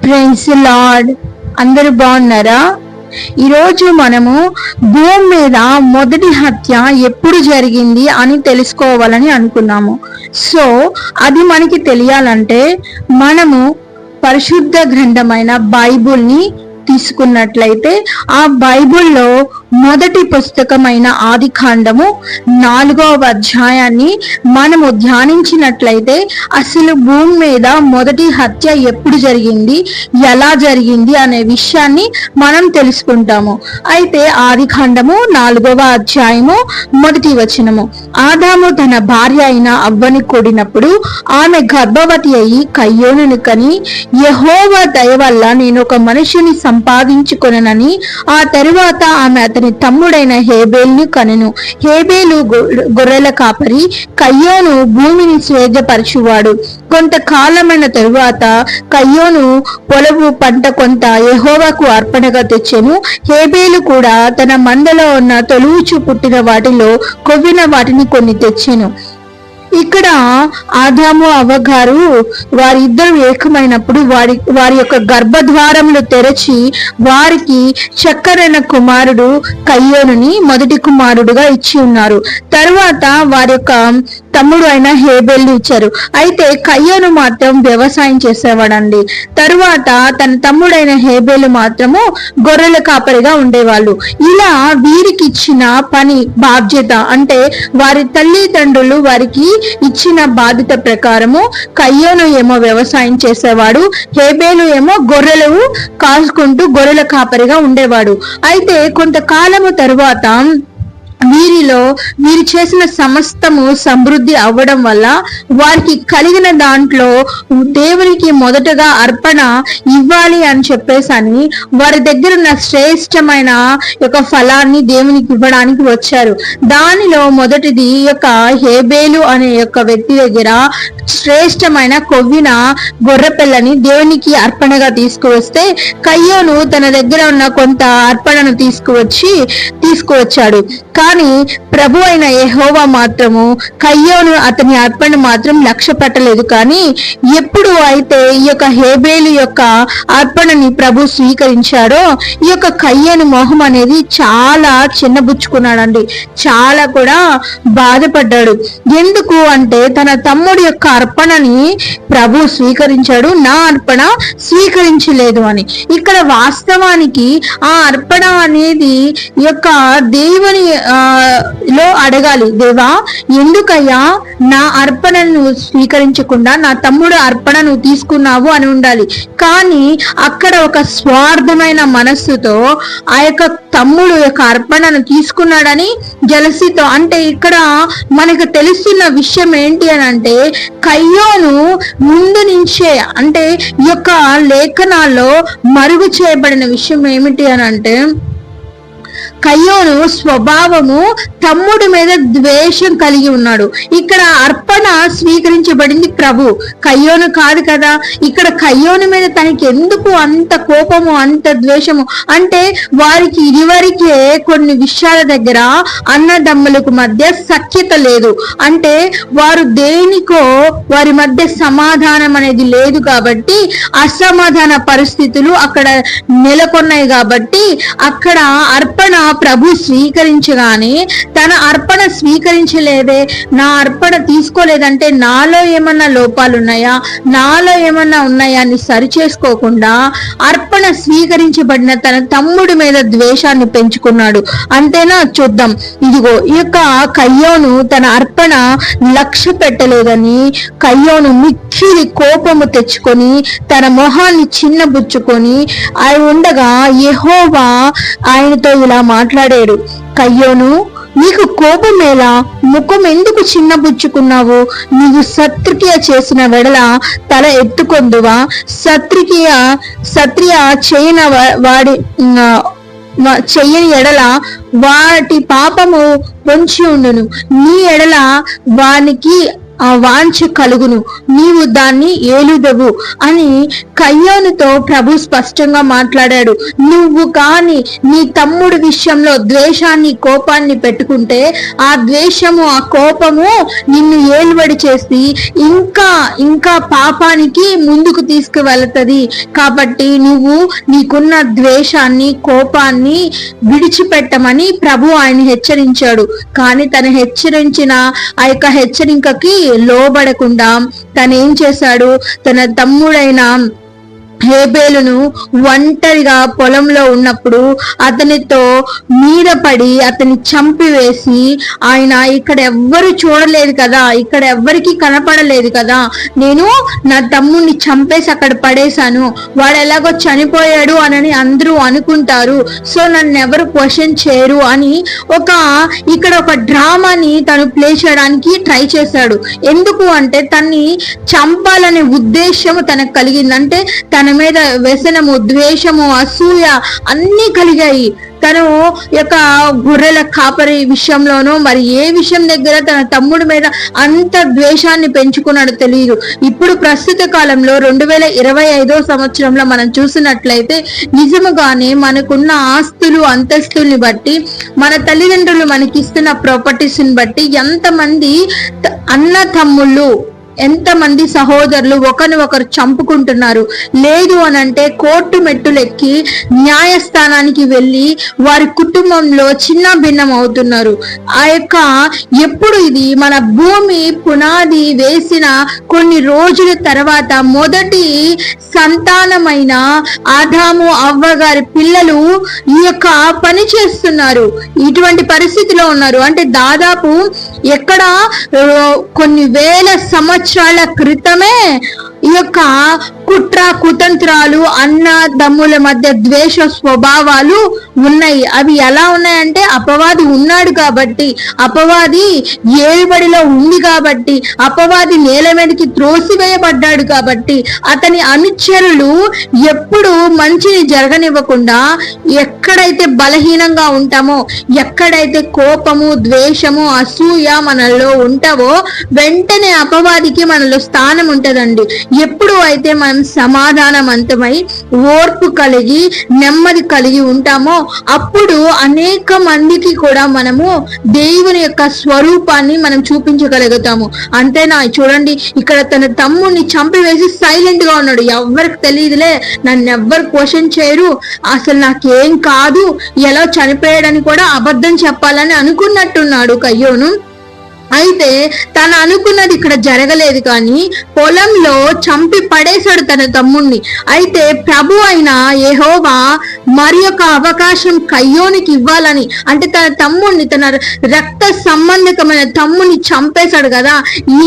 Praise lord. అందరూ బాగున్నారా? ఈరోజు మనము భూమి మీద మొదటి హత్య ఎప్పుడు జరిగింది అని తెలుసుకోవాలని అనుకున్నాము. సో అది మనకి తెలియాలంటే మనము పరిశుద్ధ గ్రంథమైన బైబుల్ని తీసుకున్నట్లయితే ఆ బైబుల్లో మొదటి పుస్తకమైన ఆదికాండము 4వ అధ్యాయాన్ని మనము ధ్యానించినట్లయితే అసలు భూమి మీద మొదటి హత్య ఎప్పుడు జరిగింది, ఎలా జరిగింది అనే విషయాన్ని మనం తెలుసుకుంటాము. అయితే ఆదికాండము 4వ అధ్యాయము 1వ వచనము, ఆదాము తన భార్య అయిన అవ్వని కూడినప్పుడు ఆమె గర్భవతి అయి కయ్యోనుని కని, యెహోవా దయ వల్ల నేను ఒక మనిషిని సంపాదించుకొననని ఆ తరువాత ఆమె అతని తమ్ముడైన హేబేలును కనెను. హేబేలు గొర్రెల కాపరి, కయ్యోను భూమిని స్వేదపరచువాడు. కొంతకాలమైన తరువాత కయ్యోను పొలవు పంట కొంత యెహోవాకు అర్పణగా తెచ్చెను. హేబేలు కూడా తన మందలో ఉన్న తొలుచు పుట్టిన వాటిలో కొవ్విన వాటిని కొన్ని తెచ్చెను. ఇక్కడ ఆదాము అవ్వగారు వారిద్దరు ఏకమైనప్పుడు వారి యొక్క గర్భద్వారములు తెరచి వారికి చక్కరైన కుమారుడు కయ్యోనుని మొదటి కుమారుడుగా ఇచ్చి ఉన్నారు. తర్వాత వారి యొక్క తమ్ముడు అయిన హేబేలు ఇచ్చారు. అయితే కయ్యోను మాత్రం వ్యవసాయం చేసేవాడండి. తరువాత తన తమ్ముడైన హేబేలు మాత్రము గొర్రెల కాపరిగా ఉండేవాళ్ళు. ఇలా వీరికి ఇచ్చిన పని బాధ్యత అంటే వారి తల్లిదండ్రులు వారికి ఇచ్చిన బాధ్యత ప్రకారము కయ్యోను ఏమో వ్యవసాయం చేసేవాడు, హేబేలు ఏమో గొర్రెలు కాసుకుంటూ గొర్రెల కాపరిగా ఉండేవాడు. అయితే కొంతకాలము తరువాత వీరు చేసిన సమస్తము సమృద్ధి అవ్వడం వల్ల వారికి కలిగిన దాంట్లో దేవునికి మొదటగా అర్పణ ఇవ్వాలి అని చెప్పేసని వారి దగ్గర ఉన్న శ్రేష్టమైన యొక్క ఫలాన్ని దేవునికి ఇవ్వడానికి వచ్చారు. దానిలో మొదటిది యొక్క హేబేలు అనే యొక్క వ్యక్తి దగ్గర శ్రేష్టమైన కొవ్విన గొర్రెపిల్లని దేవునికి అర్పణగా తీసుకువస్తే కయ్యోను తన దగ్గర ఉన్న కొంత అర్పణను తీసుకువచ్చాడు. కానీ ప్రభు అయిన యెహోవా మాత్రము కయ్యోను అతని అర్పణ మాత్రం లక్ష్య పెట్టలేదు. కానీ ఎప్పుడు అయితే ఈ యొక్క హేబేలు యొక్క అర్పణని ప్రభు స్వీకరించాడో ఈ యొక్క కయ్యోను మొహం అనేది చాలా చిన్నబుచ్చుకున్నాడండి. చాలా కూడా బాధపడ్డాడు. ఎందుకు అంటే తన తమ్ముడి యొక్క అర్పణని ప్రభు స్వీకరించాడు, నా అర్పణ స్వీకరించలేదు అని. ఇక్కడ వాస్తవానికి ఆ అర్పణ అనేది యొక్క దేవుని లో అడగాలి, దేవా ఎందుకయ్యా నా అర్పణను స్వీకరించకుండా నా తమ్ముడు అర్పణ నువ్వు తీసుకున్నావు అని ఉండాలి. కానీ అక్కడ ఒక స్వార్థమైన మనస్సుతో ఆ యొక్క తమ్ముడు యొక్క అర్పణను తీసుకున్నాడని జలసితో, అంటే ఇక్కడ మనకు తెలుస్తున్న విషయం ఏంటి అని అంటే కయ్యోను ముందు నుంచే అంటే ఈ యొక్క లేఖనాల్లో మరుగు చేయబడిన విషయం ఏమిటి అని అంటే కయ్యోను స్వభావము తమ్ముడి మీద ద్వేషం కలిగి ఉన్నాడు. ఇక్కడ అర్పణ స్వీకరించబడింది ప్రభు, కయ్యోను కాదు కదా. ఇక్కడ కయ్యోను మీద తనకి ఎందుకు అంత కోపము, అంత ద్వేషము అంటే వారికి ఇదివరకే కొన్ని విషయాల దగ్గర అన్నదమ్ములకు మధ్య సఖ్యత లేదు. అంటే వారు దేనికో వారి మధ్య సమాధానం అనేది లేదు కాబట్టి అసమాధాన పరిస్థితులు అక్కడ నెలకొన్నాయి. కాబట్టి అక్కడ అర్పణ ప్రభు స్వీకరించగానే తన అర్పణ స్వీకరించలేదే, నా అర్పణ తీసుకోలేదంటే నాలో ఏమన్నా లోపాలు ఉన్నాయా, నాలో ఏమన్నా ఉన్నాయా అని సరి చేసుకోకుండా అర్పణ స్వీకరించబడిన తన తమ్ముడి మీద ద్వేషాన్ని పెంచుకున్నాడు. అంతేనా? చూద్దాం. ఇదిగో ఈ యొక్క కయ్యోను తన అర్పణ లక్ష్య పెట్టలేదని కయ్యోను మిక్కిలి కోపము తెచ్చుకొని తన మొహాన్ని చిన్నబుచ్చుకొని ఆయన ఉండగా యెహోవా ఆయనతో ఇలా మాట్లాడాడు, కయ్యోను నీకు కోపమేలా, ముఖం ఎందుకు చిన్నబుచ్చుకున్నావు? నీవు శత్రుక్రియ చేసిన వెడల తల ఎత్తుకొందువా? శత్రియ చెయ్యని ఎడల వాటి పాపము పొంచి ఉండును, నీ ఎడల వానికి ఆ వాంఛ కలుగును, నీవు దాన్ని ఏలుదవు అని కయ్యోనుతో ప్రభు స్పష్టంగా మాట్లాడాడు. నువ్వు కాని నీ తమ్ముడు విషయంలో ద్వేషాన్ని కోపాన్ని పెట్టుకుంటే ఆ ద్వేషము ఆ కోపము నిన్ను ఏలుబడి చేసి ఇంకా ఇంకా పాపానికి ముందుకు తీసుకువెళుతుంది. కాబట్టి నువ్వు నీకున్న ద్వేషాన్ని కోపాన్ని విడిచిపెట్టమని ప్రభు ఆయన హెచ్చరించాడు. కానీ తను హెచ్చరించిన ఆ యొక్క హెచ్చరికకి లోబడకుండా తను ఏం చేశాడు, తన తమ్ముడైన హేబేలును ఒంటరిగా పొలంలో ఉన్నప్పుడు అతనితో మీద పడి అతన్ని చంపివేసి, ఆయన ఇక్కడ ఎవ్వరు చూడలేదు కదా, ఇక్కడ ఎవ్వరికి కనపడలేదు కదా, నేను నా తమ్ముడిని చంపేసి అక్కడ పడేశాను, వాడు ఎలాగో చనిపోయాడు అని అందరూ అనుకుంటారు, సో నన్ను ఎవరు క్వశ్చన్ చేయరు అని ఇక్కడ ఒక డ్రామాని తను ప్లే చేయడానికి ట్రై చేశాడు. ఎందుకు అంటే తన్ని చంపాలనే ఉద్దేశము తనకు కలిగింది. అంటే తన మీద వ్యసనము, ద్వేషము, అసూయ అన్ని కలిగాయి. తను యొక్క గొర్రెల కాపరి విషయంలోనూ మరి ఏ విషయం దగ్గర తన తమ్ముడి మీద అంత ద్వేషాన్ని పెంచుకున్నాడు తెలియదు. ఇప్పుడు ప్రస్తుత కాలంలో 2025 సంవత్సరంలో మనం చూసినట్లయితే నిజముగానే మనకున్న ఆస్తులు అంతస్తుల్ని బట్టి, మన తల్లిదండ్రులు మనకిస్తున్న ప్రాపర్టీస్ని బట్టి ఎంతమంది అన్న తమ్ముళ్ళు, ఎంతమంది సహోదరులు ఒకరు చంపుకుంటున్నారు. లేదు అనంటే కోర్టు మెట్టులెక్కి న్యాయస్థానానికి వెళ్ళి వారి కుటుంబంలో చిన్న భిన్నం అవుతున్నారు. ఎప్పుడు ఇది మన భూమి పునాది వేసిన కొన్ని రోజుల తర్వాత మొదటి సంతానమైన ఆదాము అవ్వ గారి పిల్లలు ఈ యొక్క పని చేస్తున్నారు. ఇటువంటి పరిస్థితిలో ఉన్నారు. అంటే దాదాపు ఎక్కడ కొన్ని వేల సంవత్సరాల క్రితమే ఈ యొక్క కుట్ర కుతంత్రాలు, అన్నదమ్ముల మధ్య ద్వేష స్వభావాలు ఉన్నాయి. అవి ఎలా ఉన్నాయంటే అపవాది ఉన్నాడు కాబట్టి, అపవాది ఏలుబడిలో ఉంది కాబట్టి, అపవాది నేల మీదకి త్రోసివేయబడ్డాడు కాబట్టి, అతని అనుచరులు ఎప్పుడు మంచిని జరగనివ్వకుండా ఎక్కడైతే బలహీనంగా ఉంటామో, ఎక్కడైతే కోపము ద్వేషము అసూయ మనలో ఉంటావో వెంటనే అపవాదికి మనలో స్థానం ఉంటదండి. ఎప్పుడు అయితే మనం సమాధానవంతమై ఓర్పు కలిగి నెమ్మది కలిగి ఉంటామో అప్పుడు అనేక మందికి కూడా మనము దేవుని యొక్క స్వరూపాన్ని మనం చూపించగలుగుతాము. అంతేనా? చూడండి, ఇక్కడ తన తమ్ముడిని చంపివేసి సైలెంట్ గా ఉన్నాడు. ఎవరికి తెలియదులే, నన్ను ఎవ్వరు క్వశ్చన్ చేయరు, అసలు నాకేం కాదు, ఎలా చనిపోయాడని కూడా అబద్ధం చెప్పాలని అనుకున్నట్టున్నాడు కయ్యోను. అయితే తను అనుకున్నది ఇక్కడ జరగలేదు, కానీ పొలంలో చంపి పడేశాడు తన తమ్ముణ్ణి. అయితే ప్రభు అయిన యెహోవా మరి యొక్క అవకాశం కయ్యోనికి ఇవ్వాలని, అంటే తన తమ్ముణ్ణి, తన రక్త సంబంధకమైన తమ్ముని చంపేశాడు కదా,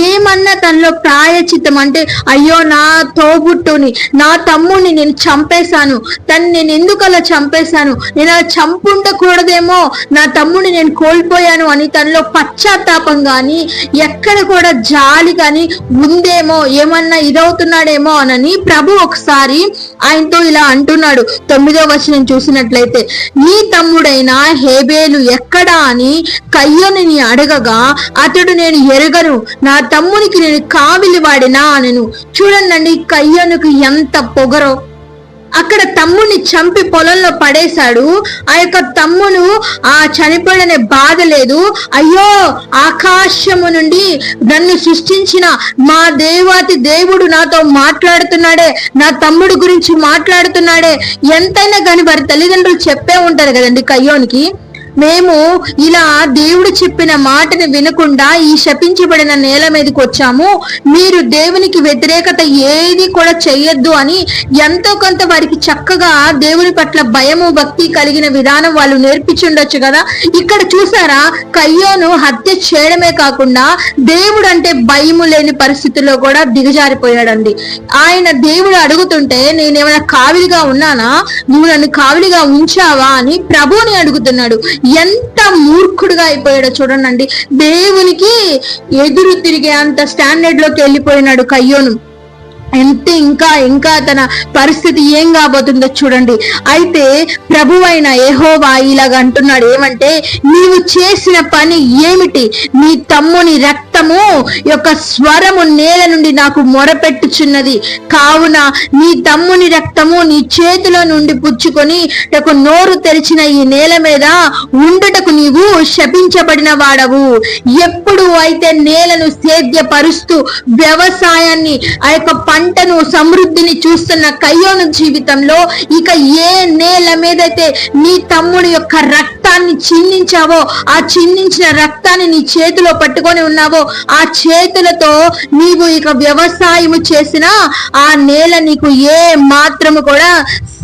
ఏమన్నా తనలో ప్రాయచిత్తం అంటే అయ్యో నా తోబుట్టుని, నా తమ్ముడిని నేను చంపేశాను, తను నేను ఎందుకు అలా చంపేశాను, నేను అలా చంపుండకూడదేమో, నా తమ్ముడిని నేను కోల్పోయాను అని తనలో పశ్చాత్తాపం కానీ ఎక్కడ కూడా జాలి కానీ ఉందేమో, ఏమన్నా ఇదవుతున్నాడేమో అనని ప్రభు ఒకసారి ఆయనతో ఇలా అంటున్నాడు. 9వ వచనం చూసినట్లయితే, నీ తమ్ముడైన హేబేలు ఎక్కడా అని కయ్యోనుని అడగగా అతడు, నేను ఎరగను, నా తమ్మునికి నేను కావిలి వాడినా అనెను. చూడండి కయ్యోనుకు ఎంత పొగరో. అక్కడ తమ్ముడిని చంపి పొలంలో పడేశాడు. ఆ యొక్క తమ్ముడు చనిపోయిన బాధ లేదు. అయ్యో, ఆకాశము నుండి నన్ను సృష్టించిన మా దేవాతి దేవుడు నాతో మాట్లాడుతున్నాడే, నా తమ్ముడు గురించి మాట్లాడుతున్నాడే. ఎంతైనా కానీ వారి తల్లిదండ్రులు చెప్పే ఉంటారు కదండి కయ్యోనికి, మేము ఇలా దేవుడు చెప్పిన మాటని వినకుండా ఈ శపించబడిన నేల మీదకి వచ్చాము, మీరు దేవునికి వ్యతిరేకత ఏది కూడా చెయ్యొద్దు అని ఎంతో కొంత వారికి చక్కగా దేవుని పట్ల భయము భక్తి కలిగిన విధానం వాళ్ళు నేర్పించుండొచ్చు కదా. ఇక్కడ చూసారా, కయ్యోను హత్య చేయడమే కాకుండా దేవుడు అంటే భయము లేని పరిస్థితుల్లో కూడా దిగజారిపోయాడండి. ఆయన దేవుడు అడుగుతుంటే నేనేమైనా కావిలిగా ఉన్నానా, నువ్వు నన్ను కావిలిగా ఉంచావా అని ప్రభువుని అడుగుతున్నాడు. ఎంత మూర్ఖుడుగా అయిపోయాడో చూడండి. దేవునికి ఎదురు తిరిగే అంత స్టాండర్డ్ లోకి వెళ్ళిపోయినాడు కయ్యోను. ఇంకా తన పరిస్థితి ఏం కాబోతుందో చూడండి. అయితే ప్రభువైన యెహోవా ఇలాగ అంటున్నాడు, ఏమంటే నీవు చేసిన పని ఏమిటి? నీ తమ్ముని రక్తము యొక్క స్వరము నేల నుండి నాకు మొరపెట్టుచున్నది. కావున నీ తమ్ముని రక్తము నీ చేతిలో నుండి పుచ్చుకొని నోరు తెరిచిన ఈ నేల మీద ఉండుటకు నీవు శపించబడిన వాడవు. ఎప్పుడు అయితే నేలను సేద్యపరుస్తూ వ్యవసాయాన్ని ఆ యొక్క పంటను సమృద్ధిని చూస్తున్న కయ్యోను జీవితంలో ఇక ఏ నేల మీదైతే నీ తమ్ముడి యొక్క రక్తాన్ని చిందించావో, ఆ చిందించిన రక్తాన్ని నీ చేతిలో పట్టుకొని ఉన్నావో, ఆ చేతులతో నీవు ఇక వ్యవసాయము చేసినా ఆ నేల నీకు ఏ మాత్రము కూడా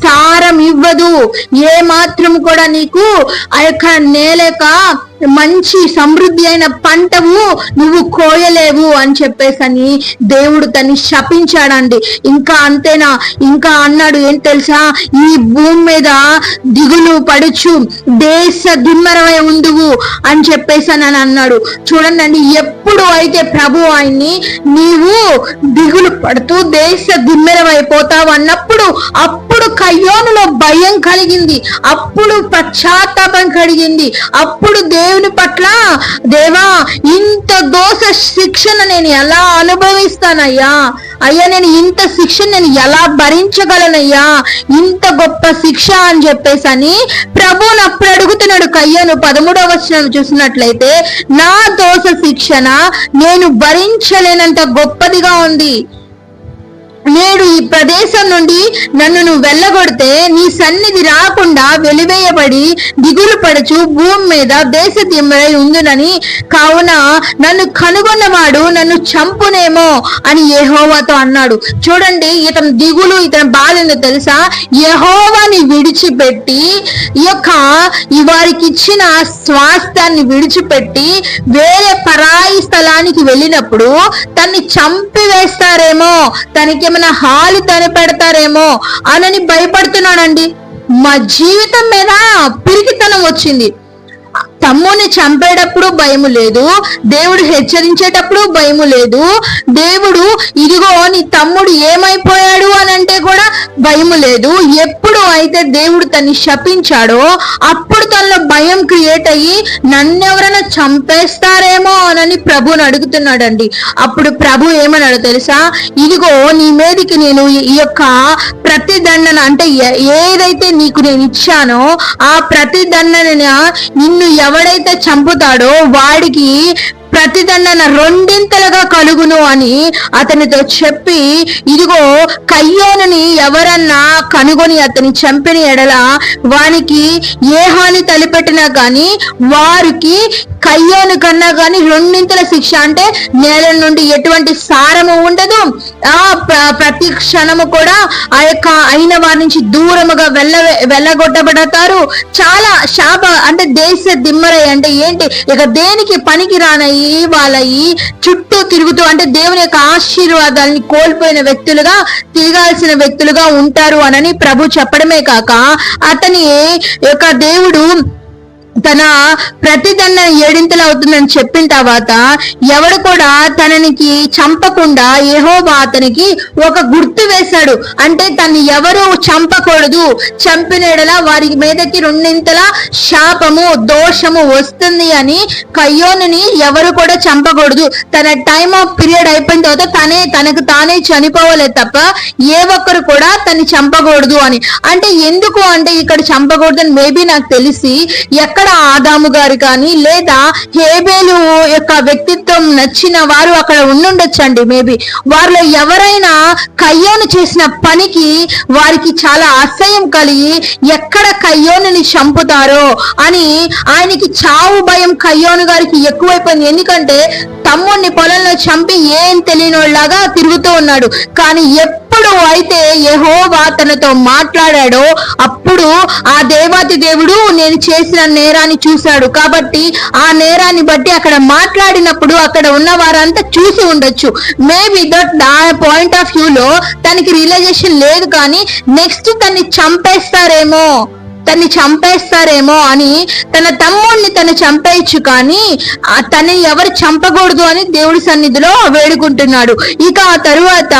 సారం ఇవ్వదు. ఏ మాత్రము కూడా నీకు ఆ యొక్క నేల మంచి సమృద్ధి అయిన పంటవు నువ్వు కోయలేవు అని చెప్పేసని దేవుడు తన్ని శపించాడండి. ఇంకా అంతేనా, ఇంకా అన్నాడు ఏం తెలుసా, ఈ భూమి మీద దిగులు పడుచు దేశ దిమ్మరమై ఉందువు అని చెప్పేసాను అని అన్నాడు. చూడండి, ఎప్పుడు అయితే ప్రభు ఆయన్ని నీవు దిగులు పడుతూ దేశ దిమ్మెరమైపోతావు అన్నప్పుడు అప్పుడు కయ్యోనులో భయం కలిగింది, అప్పుడు పశ్చాత్తాపం కలిగింది, అప్పుడు దేవుని పట్ల దేవా ఇంత దోష శిక్షణ నేను ఎలా అనుభవిస్తానయ్యా, అయ్యా నేను ఇంత శిక్ష నేను ఎలా భరించగలనయ్యా, ఇంత గొప్ప శిక్ష అని చెప్పేసి అని ప్రభువును అప్పుడు అడుగుతున్నాడు. కయ్యోను 13వ వచనం చూసినట్లయితే నా దోష శిక్షణ నేను భరించలేనంత గొప్పదిగా ఉంది. నేడు ఈ ప్రదేశం నుండి నన్ను నువ్వు వెళ్ళగొడితే నీ సన్నిధి రాకుండా వెలివేయబడి దిగులు పడుచు భూమి మీద దేశ దిమ్మరై ఉందునని, కావున నన్ను కనుగొన్నవాడు నన్ను చంపునేమో అని యెహోవాతో అన్నాడు. చూడండి, ఇతని దిగులు, ఇతని బాధ ఏందో తెలుసా, యెహోవాని విడిచిపెట్టి వారికి ఇచ్చిన స్వాస్థ్యాన్ని విడిచిపెట్టి వేరే పరాయి స్థలానికి వెళ్ళినప్పుడు తన్ని చంపివేస్తారేమో, తనకి ఏమైనా హాలు పెడతారేమో అనని భయపడుతున్నాడండి. మా జీవితం మీద పిరికితనం వచ్చింది. తమ్ముని చంపేటప్పుడు భయము లేదు, దేవుడు హెచ్చరించేటప్పుడు భయము లేదు, దేవుడు ఇదిగో నీ తమ్ముడు ఏమైపోయాడు అని అంటే కూడా భయము లేదు. ఎప్పుడు అయితే దేవుడు తన్ని శపించాడో అప్పుడు తనలో భయం క్రియేట్ అయ్యి నన్నెవరైనా చంపేస్తారేమో అని ప్రభుని అడుగుతున్నాడండి. అప్పుడు ప్రభు ఏమన్నాడో తెలుసా, ఇదిగో నీ మీదకి నేను ఈ యొక్క ప్రతిదండన అంటే ఏదైతే నీకు నేను ఇచ్చానో ఆ ప్రతిదండన నిన్ను ఎవడైతే చంపుతాడో వాడికి ప్రతిదండన రెండింతలుగా కలుగును అని అతనితో చెప్పి, ఇదిగో కయ్యోనుని ఎవరన్నా కనుగొని అతని చంపిన ఎడల వానికి ఏ హాని తలపెట్టినా కానీ వారికి కయ్యోను కన్నా కానీ రెండింతల శిక్ష, అంటే నేల నుండి ఎటువంటి సారము ఉండదు, ప్రతి క్షణము కూడా ఆ యొక్క అయిన వారి నుంచి దూరముగా వెళ్ళగొట్టబడతారు. చాలా శాప అంటే దేశ దిమ్మరై అంటే ఏంటి, ఇక దేనికి పనికి రానయ్యి వాళ్ళయి చుట్టూ తిరుగుతూ అంటే దేవుని యొక్క ఆశీర్వాదాలని కోల్పోయిన వ్యక్తులుగా తిరగాల్సిన వ్యక్తులుగా ఉంటారు అని ప్రభు చెప్పడమే కాక అతని యొక్క దేవుడు తన ప్రతిదండన 7 అవుతుందని చెప్పిన తర్వాత ఎవడు కూడా తననికి చంపకుండా యెహోవా అతనికి ఒక గుర్తు వేశాడు. అంటే తను ఎవరు చంపకూడదు, చంపినడలా వారి మీదకి 2 శాపము దోషము వస్తుంది అని కయ్యోనుని ఎవరు కూడా చంపకూడదు. తన టైమ్ ఆఫ్ పీరియడ్ అయిపోయిన తర్వాత తనకు తానే చనిపోవలేదు తప్ప ఏ ఒక్కరు కూడా తను చంపకూడదు అని. అంటే ఎందుకు అంటే ఇక్కడ చంపకూడదని మేబీ నాకు తెలిసి ఎక్కడ ఆదాము గారు కానీ లేదా హేబేలు యొక్క వ్యక్తిత్వం నచ్చిన వారు అక్కడ ఉండుండొచ్చండి. మేబీ వారిలో ఎవరైనా కయ్యోను చేసిన పనికి వారికి చాలా అసహ్యం కలిగి ఎక్కడ కయ్యోనుని చంపుతారో అని ఆయనకి చావు భయం కయ్యోను గారికి ఎక్కువైపోయింది. ఎందుకంటే తమ్ముడిని పొలంలో చంపి ఏం తెలియనిలాగా తిరుగుతూ ఉన్నాడు. కానీ ఎప్పుడు అయితే యెహోవా తనతో మాట్లాడాడో అప్పుడు ఆ దేవాతి దేవుడు నేను చేసిన నేరాన్ని చూశాడు. కాబట్టి ఆ నేరాన్ని బట్టి అక్కడ మాట్లాడినప్పుడు అక్కడ ఉన్న వారంతా చూసి ఉండొచ్చు. మేబీ దట్ పాయింట్ ఆఫ్ వ్యూలో తనకి రియలైజేషన్ లేదు, కానీ నెక్స్ట్ తన్ని చంపేస్తారేమో తన్ని చంపేస్తారేమో అని తన తమ్ముడిని తను చంపేయచ్చు, కానీ తనని ఎవరు చంపకూడదు అని దేవుడి సన్నిధిలో వేడుకుంటున్నాడు. ఇక ఆ తరువాత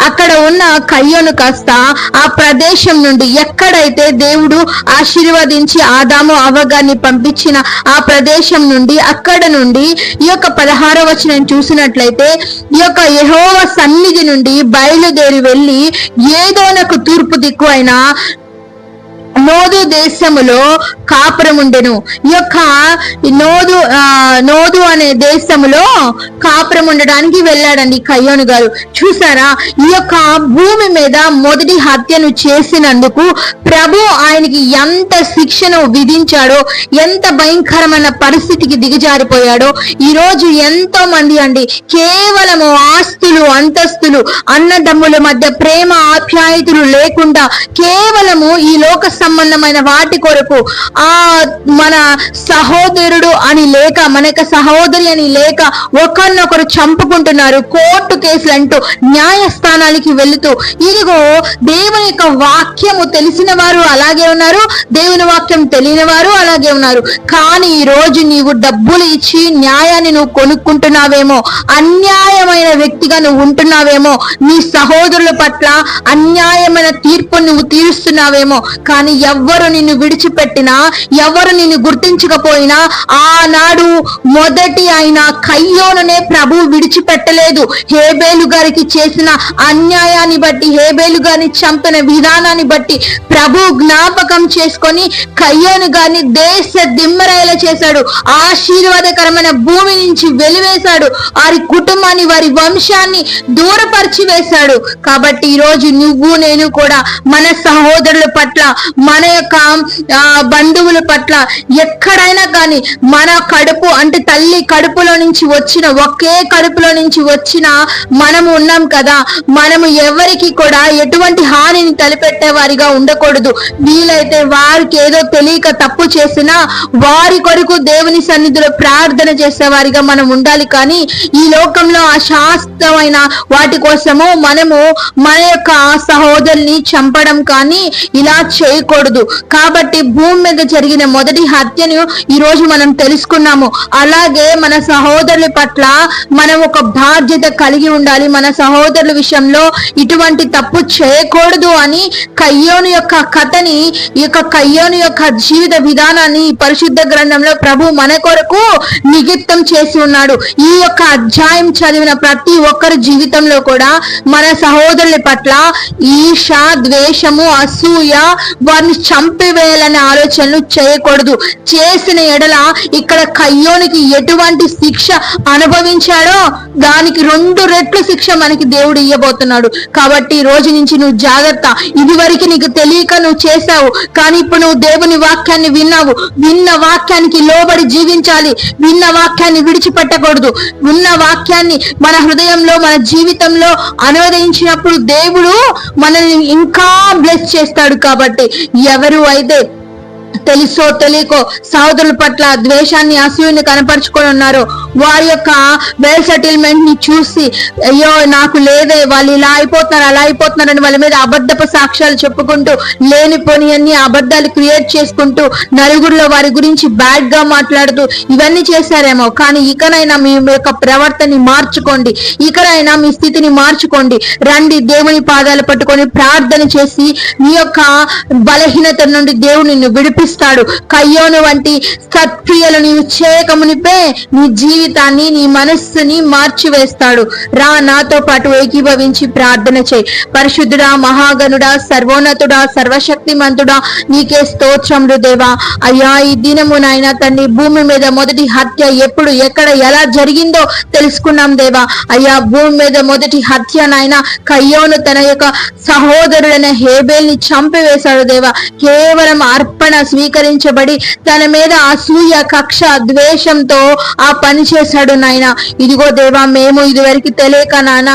అక్కడ ఉన్న కయ్యోను కాస్త ఆ ప్రదేశం నుండి, ఎక్కడైతే దేవుడు ఆశీర్వదించి ఆదాము అవ్వగాన్ని పంపించిన ఆ ప్రదేశం నుండి, అక్కడ నుండి ఈ యొక్క 16వ వచనం చూసినట్లయితే ఈ యొక్క యెహోవా సన్నిధి నుండి బయలుదేరి వెళ్ళి ఏదోనకు తూర్పు దిక్కు అయిన నోదు దేశములో కాపురముండెను. ఈ యొక్క నోదు అనే దేశములో కాపురం ఉండడానికి వెళ్ళాడండి కయ్యోను గారు. చూసారా, ఈ యొక్క భూమి మీద మొదటి హత్యను చేసినందుకు ప్రభు ఆయనకి ఎంత శిక్షను విధించాడో, ఎంత భయంకరమైన పరిస్థితికి దిగజారిపోయాడో. ఈ రోజు ఎంతో మంది అండి కేవలము ఆస్తులు, అంతస్తులు, అన్నదమ్ముల మధ్య ప్రేమ ఆప్యాయతలు లేకుండా కేవలము ఈ లోక సంబంధమైన వాటి కొరకు మన సహోదరుడు అని లేక, మన యొక్క సహోదరి అని లేక ఒకరినొకరు చంపుకుంటున్నారు. కోర్టు కేసులు అంటూ న్యాయస్థానాలకి వెళుతూ, ఇదిగో దేవుని యొక్క వాక్యము తెలిసిన వారు అలాగే ఉన్నారు, దేవుని వాక్యం తెలియని వారు అలాగే ఉన్నారు. కానీ ఈ రోజు నీవు డబ్బులు ఇచ్చి న్యాయాన్ని నువ్వు కొనుక్కుంటున్నావేమో, అన్యాయమైన వ్యక్తిగా నువ్వు ఉంటున్నావేమో, నీ సహోదరుల పట్ల అన్యాయమైన తీర్పు నువ్వు తీరుస్తున్నావేమో. కానీ ఎవ్వరు నిన్ను విడిచిపెట్టినా, ఎవరు నిన్ను గుర్తించకపోయినా, ఆనాడు మొదటి ఆయన కయ్యోనునే ప్రభు విడిచిపెట్టలేదు. హేబేలు గారికి చేసిన అన్యాయాన్ని బట్టి, హేబేలు గారిని చంపిన విధానాన్ని బట్టి ప్రభు జ్ఞాపకం చేసుకొని కయ్యోను గారిని దేశ దిమ్మరాయిలా చేశాడు. ఆశీర్వాదకరమైన భూమి నుంచి వెలివేశాడు. వారి కుటుంబాన్ని, వారి వంశాన్ని దూరపరిచి వేశాడు. కాబట్టి ఈ రోజు నువ్వు నేను కూడా మన సహోదరుల పట్ల, మన యొక్క బంధువుల పట్ల ఎక్కడైనా కానీ మన కడుపు అంటే తల్లి కడుపులో నుంచి వచ్చిన, ఒకే కడుపులో నుంచి వచ్చిన మనము ఉన్నాం కదా, మనము ఎవరికి కూడా ఎటువంటి హానిని తలపెట్టే వారిగా ఉండకూడదు. వీలైతే వారికి ఏదో తెలియక తప్పు చేసినా వారి కొరకు దేవుని సన్నిధిలో ప్రార్థన చేసేవారిగా మనం ఉండాలి. కానీ ఈ లోకంలో అశాస్త్రమైన వాటి కోసము మనము మన యొక్క సహోదరుని చంపడం కానీ ఇలా చేయకూడదు. కాబట్టి భూమి మీద జరిగిన మొదటి హత్యను ఈ రోజు మనం తెలుసుకున్నాము. అలాగే మన సహోదరుల పట్ల మనం ఒక బాధ్యత కలిగి ఉండాలి. మన సహోదరుల విషయంలో ఇటువంటి తప్పు చేయకూడదు అని కయ్యోను యొక్క కథని, ఈ యొక్క కయ్యోను యొక్క జీవిత విధానాన్ని పరిశుద్ధ గ్రంథంలో ప్రభు మన కొరకు నిగిత్తం చేసి ఉన్నాడు. ఈ యొక్క అధ్యాయం చదివిన ప్రతి ఒక్కరి జీవితంలో కూడా మన సహోదరుల పట్ల ఈర్ష, ద్వేషము, అసూయ, వారిని చంపివేయాలనే ఆలోచనలు చేయకూడదు. చేసిన ఎడల ఇక్కడ కయ్యోనికి ఎటువంటి శిక్ష అనుభవించాడో దానికి 2 రెట్లు శిక్ష మనకి దేవుడు ఇవ్వబోతున్నాడు. కాబట్టి ఈ రోజు నుంచి నువ్వు జాగ్రత్త. ఇదివరకు నీకు తెలియక నువ్వు చేశావు, కానీ ఇప్పుడు నువ్వు దేవుని వాక్యాన్ని విన్నావు. విన్న వాక్యానికి లోబడి జీవించాలి. విన్న వాక్యాన్ని విడిచిపెట్టకూడదు. విన్న వాక్యాన్ని మన హృదయంలో, మన జీవితంలో అనువదించినప్పుడు దేవుడు మనల్ని ఇంకా బ్లెస్ చేస్తాడు. కాబట్టి ఎవరు అయితే తెలుసో తెలియకో సహోదరుల పట్ల ద్వేషాన్ని, అసూయని కనపరుచుకొని ఉన్నారో, వారి యొక్క వెల్ సెటిల్మెంట్ ని చూసి అయ్యో నాకు లేదే, వాళ్ళు ఇలా అయిపోతున్నారు, అలా అయిపోతున్నారని వాళ్ళ మీద అబద్ధపు సాక్ష్యాలు చెప్పుకుంటూ, లేనిపోని అన్ని అబద్ధాలు క్రియేట్ చేసుకుంటూ, నలుగురిలో వారి గురించి బ్యాడ్ గా మాట్లాడుతూ ఇవన్నీ చేశారేమో. కానీ ఇకనైనా మీ యొక్క ప్రవర్తనని మార్చుకోండి. ఇకనైనా మీ స్థితిని మార్చుకోండి. రండి, దేవుని పాదాలు పట్టుకొని ప్రార్థన చేసి మీ యొక్క బలహీనత నుండి దేవుడు నిన్ను విడిపిస్తాడు. కయ్యోను వంటి సత్క్రియలు నీవు చేయకమునిపే నీ జీవితాన్ని, నీ మనస్సుని మార్చివేస్తాడు. రా, నాతో పాటు ఏకీభవించి ప్రార్థన చేయి. పరిశుద్ధుడా, మహాగణుడా, సర్వోన్నతుడా, సర్వశక్తిమంతుడా, నీకే స్తోత్రములు దేవా. అయ్యా, ఈ దినము నాయన తండ్రి భూమి మీద మొదటి హత్య ఎప్పుడు, ఎక్కడ, ఎలా జరిగిందో తెలుసుకున్నాం దేవా. అయ్యా, భూమి మీద మొదటి హత్య నాయన కయ్యోను తన యొక్క సహోదరుడైన హేబేల్ని చంపివేశాడు దేవా. కేవలం అర్పణ స్వీకరించబడి తన మీద అసూయ, కక్ష, ద్వేషంతో ఆ పని చేశాడు నాయన. ఇదిగో దేవా, మేము ఇదివరకు తెలియక నాన్న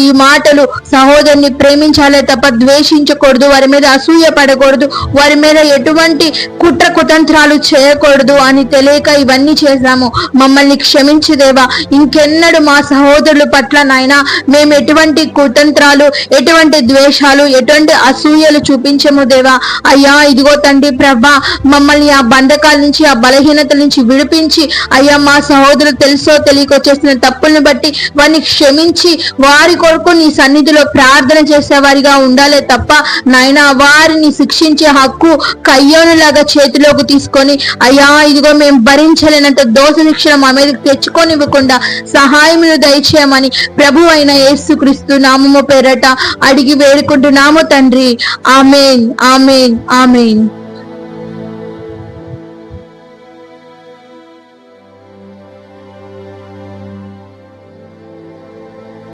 ఈ మాటలు సహోదరుని ప్రేమించాలే తప్ప ద్వేషించకూడదు, వారి మీద అసూయ పడకూడదు, వారి మీద ఎటువంటి కుట్ర కుతంత్రాలు చేయకూడదు అని తెలియక ఇవన్నీ చేశాము. మమ్మల్ని క్షమించి దేవా, ఇంకెన్నడూ మా సహోదరుల పట్ల నాయన మేము ఎటువంటి కుతంత్రాలు, ఎటువంటి ద్వేషాలు, ఎటువంటి అసూయలు చూపించము దేవా. అయ్యా ఇదిగో తండ్రి ప్రభా, మమ్మల్ని ఆ బంధకాల నుంచి, ఆ బలహీనతల నుంచి విడిపించి అయ్యా మా సహోదరులు తెలుసో తెలియకో చేసిన తప్పుల్ని బట్టి వారిని క్షమించి వారి కొరకు నీ సన్నిధిలో ప్రార్థన చేసేవారిగా ఉండాలే తప్ప నాయన వారిని శిక్షించే హక్కు కయ్యోనులాగా చేతిలోకి తీసుకొని అయ్యా ఇదిగో మేము భరించలేనంత దోష శిక్షణ మా మీదకి తెచ్చుకోనివ్వకుండా సహాయమును దయచేయమని ప్రభు అయిన యేసుక్రీస్తు నామము పేరట అడిగి వేడుకుంటున్నాము తండ్రి. ఆమేన్, ఆమేన్, ఆమేన్.